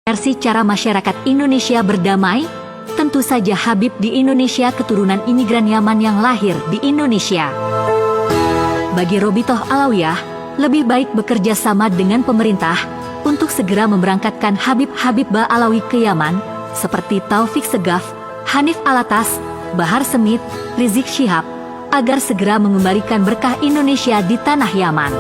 Versi cara masyarakat Indonesia berdamai, tentu saja Habib di Indonesia keturunan imigran Yaman yang lahir di Indonesia. Bagi Robitoh Alawiyah, lebih baik bekerja sama dengan pemerintah untuk segera memberangkatkan Habib-Habib Ba'alawi ke Yaman, seperti Taufik Segaf, Hanif Alatas, Bahar Semit, Rizik Syihab, agar segera mengembalikan berkah Indonesia di tanah Yaman.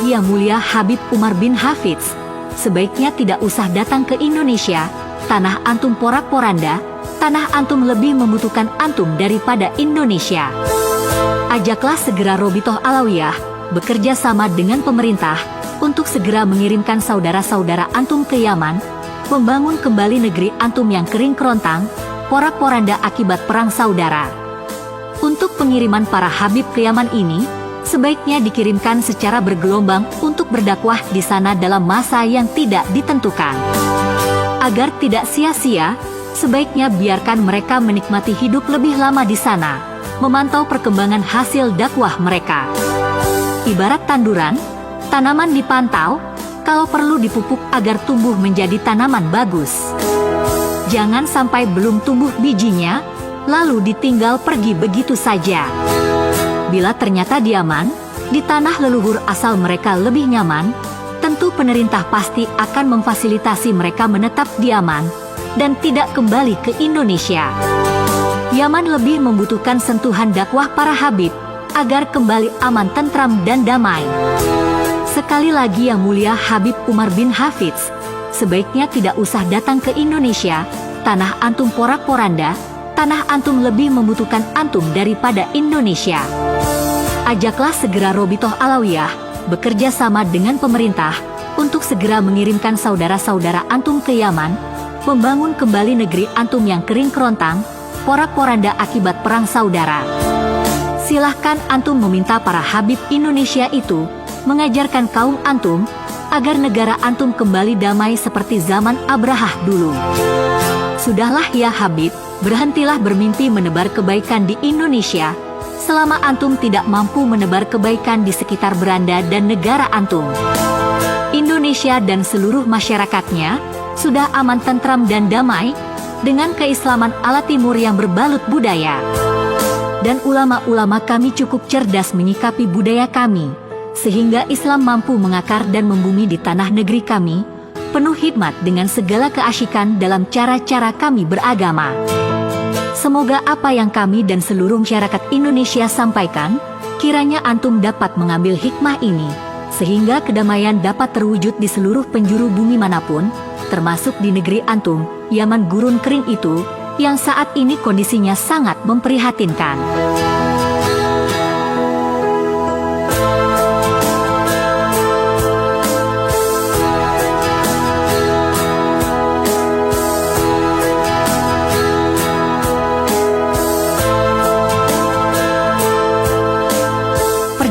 Yang Mulia Habib Umar bin Hafidz, sebaiknya tidak usah datang ke Indonesia, tanah antum porak-poranda, tanah antum lebih membutuhkan antum daripada Indonesia. Ajaklah segera Robitoh Alawiyah bekerja sama dengan pemerintah untuk segera mengirimkan saudara-saudara antum ke Yaman, membangun kembali negeri antum yang kering kerontang, porak-poranda akibat perang saudara. Untuk pengiriman para Habib ke Yaman ini, sebaiknya dikirimkan secara bergelombang untuk berdakwah di sana dalam masa yang tidak ditentukan. Agar tidak sia-sia, sebaiknya biarkan mereka menikmati hidup lebih lama di sana, memantau perkembangan hasil dakwah mereka. Ibarat tanduran, tanaman dipantau, kalau perlu dipupuk agar tumbuh menjadi tanaman bagus. Jangan sampai belum tumbuh bijinya, lalu ditinggal pergi begitu saja. Bila ternyata di Yaman, di tanah leluhur asal mereka lebih nyaman, tentu pemerintah pasti akan memfasilitasi mereka menetap di Yaman dan tidak kembali ke Indonesia. Yaman lebih membutuhkan sentuhan dakwah para Habib agar kembali aman, tentram dan damai. Sekali lagi Yang Mulia Habib Umar bin Hafidz, sebaiknya tidak usah datang ke Indonesia, tanah antum porak-poranda, tanah antum lebih membutuhkan antum daripada Indonesia. Ajaklah segera Robitoh Alawiyah bekerja sama dengan pemerintah untuk segera mengirimkan saudara-saudara antum ke Yaman, membangun kembali negeri antum yang kering kerontang, porak-poranda akibat perang saudara. Silahkan antum meminta para Habib Indonesia itu mengajarkan kaum antum agar negara antum kembali damai seperti zaman Abrahah dulu. Sudahlah ya Habib, berhentilah bermimpi menebar kebaikan di Indonesia, selama antum tidak mampu menebar kebaikan di sekitar beranda dan negara antum. Indonesia dan seluruh masyarakatnya sudah aman, tentram dan damai dengan keislaman ala timur yang berbalut budaya. Dan ulama-ulama kami cukup cerdas menyikapi budaya kami, sehingga Islam mampu mengakar dan membumi di tanah negeri kami, penuh hikmat dengan segala keasyikan dalam cara-cara kami beragama. Semoga apa yang kami dan seluruh masyarakat Indonesia sampaikan, kiranya antum dapat mengambil hikmah ini, sehingga kedamaian dapat terwujud di seluruh penjuru bumi manapun, termasuk di negeri antum, Yaman gurun kering itu, yang saat ini kondisinya sangat memprihatinkan.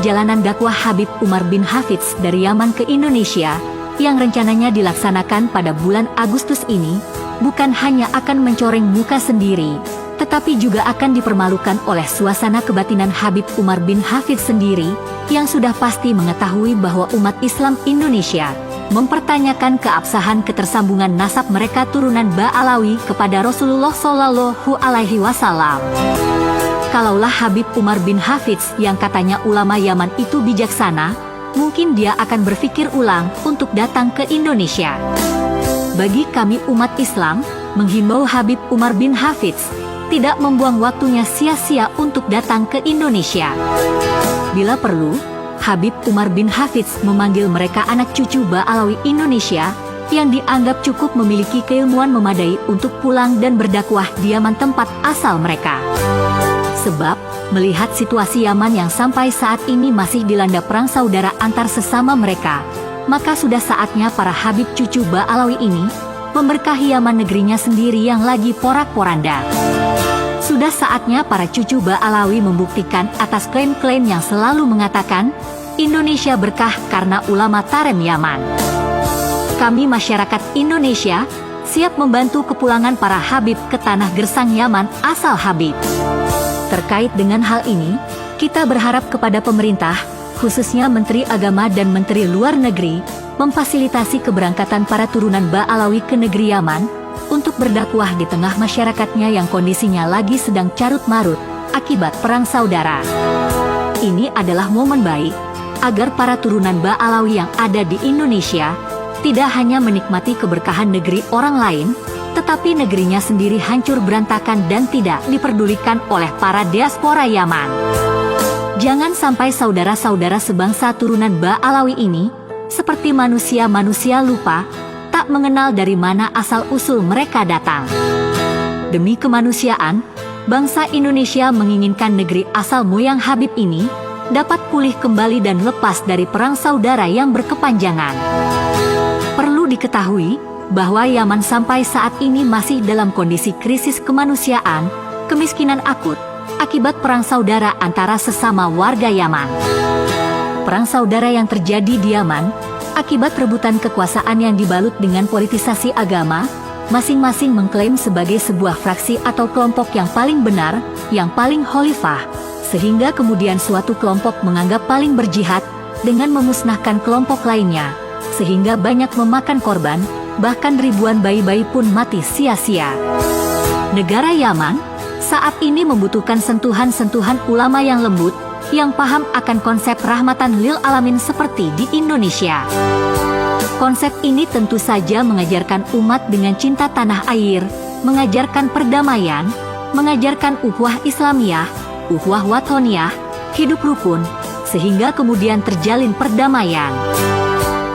Perjalanan dakwah Habib Umar bin Hafidz dari Yaman ke Indonesia, yang rencananya dilaksanakan pada bulan Agustus ini, bukan hanya akan mencoreng muka sendiri, tetapi juga akan dipermalukan oleh suasana kebatinan Habib Umar bin Hafidz sendiri, yang sudah pasti mengetahui bahwa umat Islam Indonesia mempertanyakan keabsahan ketersambungan nasab mereka turunan Ba'alawi kepada Rasulullah Shallallahu Alaihi Wasallam. Kalaulah Habib Umar bin Hafidz yang katanya ulama Yaman itu bijaksana, mungkin dia akan berpikir ulang untuk datang ke Indonesia. Bagi kami umat Islam, menghimbau Habib Umar bin Hafidz tidak membuang waktunya sia-sia untuk datang ke Indonesia. Bila perlu, Habib Umar bin Hafidz memanggil mereka anak cucu Ba'alawi Indonesia yang dianggap cukup memiliki keilmuan memadai untuk pulang dan berdakwah di Yaman tempat asal mereka. Sebab, melihat situasi Yaman yang sampai saat ini masih dilanda perang saudara antar sesama mereka, maka sudah saatnya para Habib cucu Ba'alawi ini memberkahi Yaman negerinya sendiri yang lagi porak-poranda. Sudah saatnya para cucu Ba'alawi membuktikan atas klaim-klaim yang selalu mengatakan, Indonesia berkah karena ulama Tarem Yaman. Kami masyarakat Indonesia siap membantu kepulangan para Habib ke tanah gersang Yaman asal Habib. Terkait dengan hal ini, kita berharap kepada pemerintah, khususnya Menteri Agama dan Menteri Luar Negeri, memfasilitasi keberangkatan para turunan Ba'alawi ke negeri Yaman untuk berdakwah di tengah masyarakatnya yang kondisinya lagi sedang carut-marut akibat perang saudara. Ini adalah momen baik agar para turunan Ba'alawi yang ada di Indonesia tidak hanya menikmati keberkahan negeri orang lain, tetapi negerinya sendiri hancur berantakan dan tidak diperdulikan oleh para diaspora Yaman. Jangan sampai saudara-saudara sebangsa turunan Ba'alawi ini, seperti manusia-manusia lupa, tak mengenal dari mana asal-usul mereka datang. Demi kemanusiaan, bangsa Indonesia menginginkan negeri asal moyang Habib ini dapat pulih kembali dan lepas dari perang saudara yang berkepanjangan. Perlu diketahui bahwa Yaman sampai saat ini masih dalam kondisi krisis kemanusiaan, kemiskinan akut, akibat perang saudara antara sesama warga Yaman. Perang saudara yang terjadi di Yaman, akibat rebutan kekuasaan yang dibalut dengan politisasi agama, masing-masing mengklaim sebagai sebuah fraksi atau kelompok yang paling benar, yang paling khalifah, sehingga kemudian suatu kelompok menganggap paling berjihad dengan memusnahkan kelompok lainnya, sehingga banyak memakan korban, bahkan ribuan bayi-bayi pun mati sia-sia. Negara Yaman saat ini membutuhkan sentuhan-sentuhan ulama yang lembut, yang paham akan konsep rahmatan lil alamin seperti di Indonesia. Konsep ini tentu saja mengajarkan umat dengan cinta tanah air, mengajarkan perdamaian, mengajarkan ukhuwah Islamiyah, ukhuwah wathoniyah, hidup rukun, sehingga kemudian terjalin perdamaian.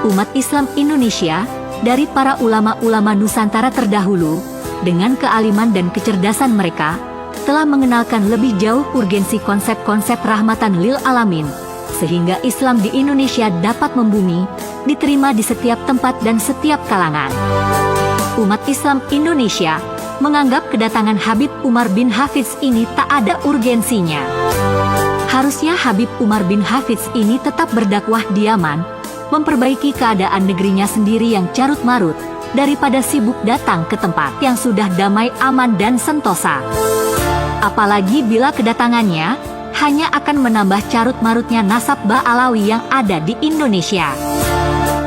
Umat Islam Indonesia dari para ulama-ulama Nusantara terdahulu, dengan kealiman dan kecerdasan mereka, telah mengenalkan lebih jauh urgensi konsep-konsep rahmatan lil alamin, sehingga Islam di Indonesia dapat membumi, diterima di setiap tempat dan setiap kalangan. Umat Islam Indonesia menganggap kedatangan Habib Umar bin Hafidz ini tak ada urgensinya. Harusnya Habib Umar bin Hafidz ini tetap berdakwah di Yaman, memperbaiki keadaan negerinya sendiri yang carut-marut, daripada sibuk datang ke tempat yang sudah damai, aman dan sentosa. Apalagi bila kedatangannya hanya akan menambah carut-marutnya nasab Ba'alawi yang ada di Indonesia.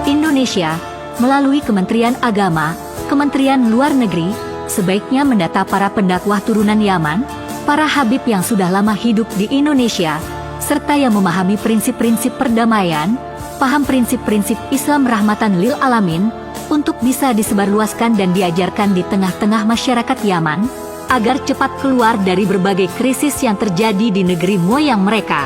Indonesia, melalui Kementerian Agama, Kementerian Luar Negeri, sebaiknya mendata para pendakwah turunan Yaman, para habib yang sudah lama hidup di Indonesia, serta yang memahami prinsip-prinsip perdamaian, paham prinsip-prinsip Islam rahmatan lil alamin, untuk bisa disebarluaskan dan diajarkan di tengah-tengah masyarakat Yaman, agar cepat keluar dari berbagai krisis yang terjadi di negeri moyang mereka.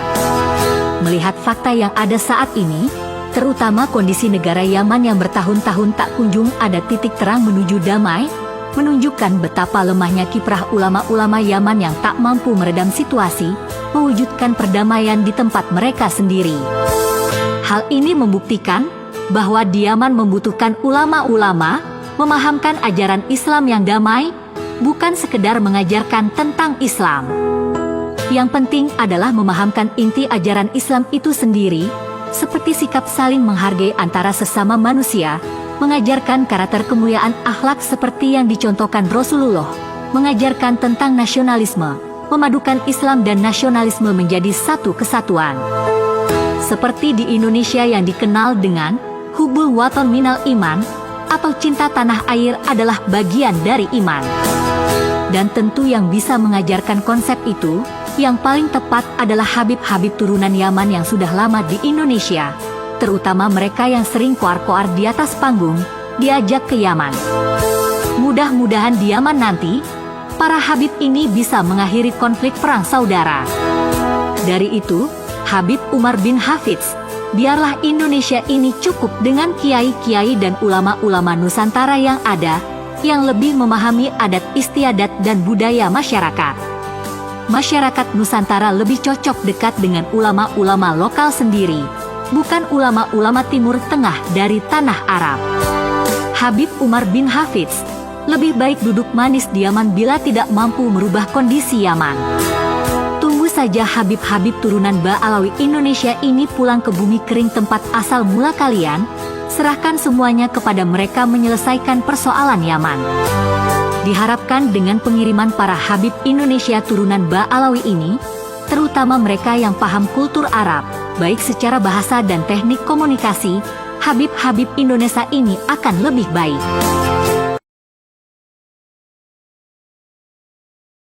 Melihat fakta yang ada saat ini, terutama kondisi negara Yaman yang bertahun-tahun tak kunjung ada titik terang menuju damai, menunjukkan betapa lemahnya kiprah ulama-ulama Yaman yang tak mampu meredam situasi, mewujudkan perdamaian di tempat mereka sendiri. Hal ini membuktikan bahwa di Yaman membutuhkan ulama-ulama memahamkan ajaran Islam yang damai, bukan sekedar mengajarkan tentang Islam. Yang penting adalah memahamkan inti ajaran Islam itu sendiri, seperti sikap saling menghargai antara sesama manusia, mengajarkan karakter kemuliaan akhlak seperti yang dicontohkan Rasulullah, mengajarkan tentang nasionalisme, memadukan Islam dan nasionalisme menjadi satu kesatuan. Seperti di Indonesia yang dikenal dengan Hubul Waton Minal Iman, atau cinta tanah air adalah bagian dari iman. Dan tentu yang bisa mengajarkan konsep itu, yang paling tepat adalah Habib-Habib turunan Yaman yang sudah lama di Indonesia, terutama mereka yang sering koar-koar di atas panggung, diajak ke Yaman. Mudah-mudahan di Yaman nanti, para Habib ini bisa mengakhiri konflik perang saudara. Dari itu, Habib Umar bin Hafidz, biarlah Indonesia ini cukup dengan kiai-kiai dan ulama-ulama Nusantara yang ada, yang lebih memahami adat istiadat dan budaya masyarakat. Masyarakat Nusantara lebih cocok dekat dengan ulama-ulama lokal sendiri, bukan ulama-ulama Timur Tengah dari tanah Arab. Habib Umar bin Hafidz, lebih baik duduk manis di Yaman bila tidak mampu merubah kondisi Yaman. Tunggu saja Habib-Habib turunan Ba'alawi Indonesia ini pulang ke bumi kering tempat asal mula kalian, serahkan semuanya kepada mereka menyelesaikan persoalan Yaman. Diharapkan dengan pengiriman para Habib Indonesia turunan Ba'alawi ini, terutama mereka yang paham kultur Arab, baik secara bahasa dan teknik komunikasi, Habib-habib Indonesia ini akan lebih baik.